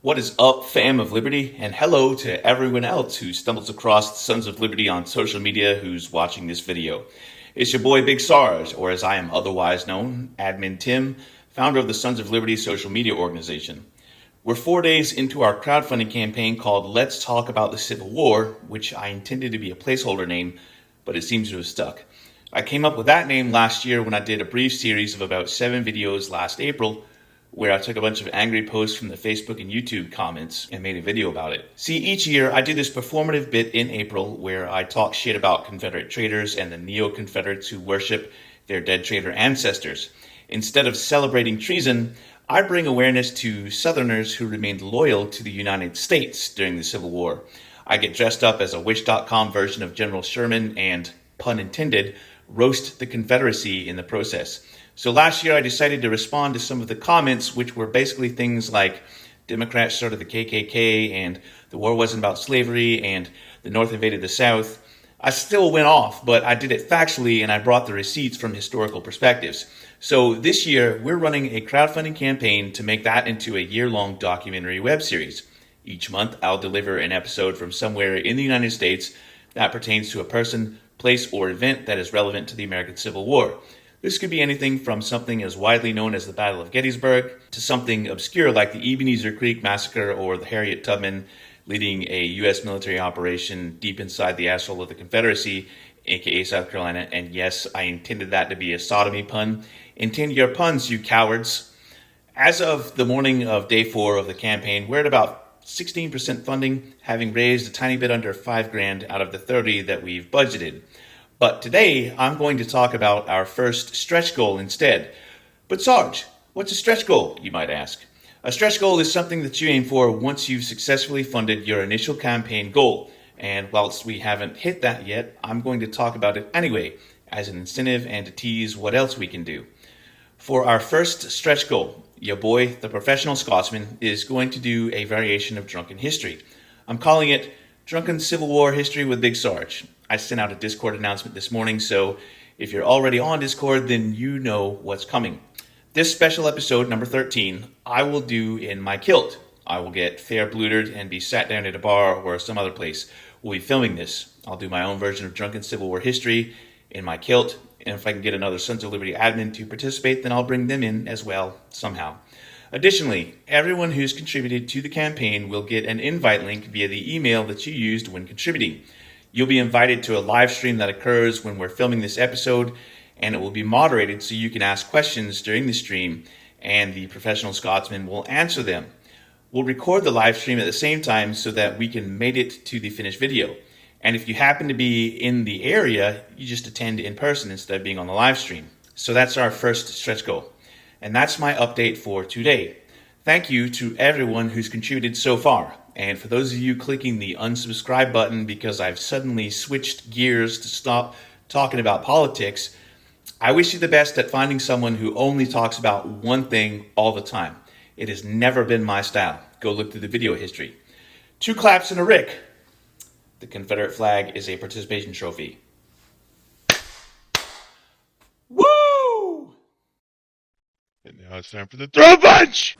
What is up, fam of Liberty? And hello to everyone else who stumbles across the Sons of Liberty on social media who's watching this video. It's your boy Big Sarge, or as I am otherwise known, Admin Tim, founder of the Sons of Liberty social media organization. We're 4 days into our crowdfunding campaign called Let's Talk About the Civil War, which I intended to be a placeholder name, but it seems to have stuck. I came up with that name last year when I did a brief series of about 7 videos last April, where I took a bunch of angry posts from the Facebook and YouTube comments and made a video about it. See, each year I do this performative bit in April where I talk shit about Confederate traitors and the neo-Confederates who worship their dead traitor ancestors. Instead of celebrating treason, I bring awareness to Southerners who remained loyal to the United States during the Civil War. I get dressed up as a Wish.com version of General Sherman and, pun intended, roast the Confederacy in the process. So last year I decided to respond to some of the comments, which were basically things like Democrats started the KKK and the war wasn't about slavery and the North invaded the South. I still went off, but I did it factually and I brought the receipts from historical perspectives. So this year we're running a crowdfunding campaign to make that into a year-long documentary web series. Each month I'll deliver an episode from somewhere in the United States that pertains to a person, place, or event that is relevant to the American Civil War. This could be anything from something as widely known as the Battle of Gettysburg to something obscure like the Ebenezer Creek Massacre or the Harriet Tubman leading a U.S. military operation deep inside the asshole of the Confederacy, aka South Carolina. And yes, I intended that to be a sodomy pun. Intend your puns, you cowards. As of the morning of day 4 of the campaign, we're at about 16% funding, having raised a tiny bit under $5,000 out of the 30 that we've budgeted. But today, I'm going to talk about our first stretch goal instead. But Sarge, what's a stretch goal, you might ask? A stretch goal is something that you aim for once you've successfully funded your initial campaign goal. And whilst we haven't hit that yet, I'm going to talk about it anyway, as an incentive and to tease what else we can do. For our first stretch goal, your boy, the Professional Scotsman, is going to do a variation of Drunken History. I'm calling it Drunken Civil War History with Big Sarge. I sent out a Discord announcement this morning, so if you're already on Discord, then you know what's coming. This special episode, number 13, I will do in my kilt. I will get fair blutered and be sat down at a bar or some other place. We'll be filming this. I'll do my own version of Drunken Civil War History in my kilt, and if I can get another Sons of Liberty admin to participate, then I'll bring them in as well, somehow. Additionally, everyone who's contributed to the campaign will get an invite link via the email that you used when contributing. You'll be invited to a live stream that occurs when we're filming this episode, and it will be moderated so you can ask questions during the stream, and the Professional Scotsman will answer them. We'll record the live stream at the same time so that we can make it to the finished video. And if you happen to be in the area, you just attend in person instead of being on the live stream. So that's our first stretch goal. And that's my update for today. Thank you to everyone who's contributed so far. And for those of you clicking the unsubscribe button because I've suddenly switched gears to stop talking about politics, I wish you the best at finding someone who only talks about one thing all the time. It has never been my style. Go look through the video history. 2 claps and a Rick. The Confederate flag is a participation trophy. Woo! And now it's time for the throw punch!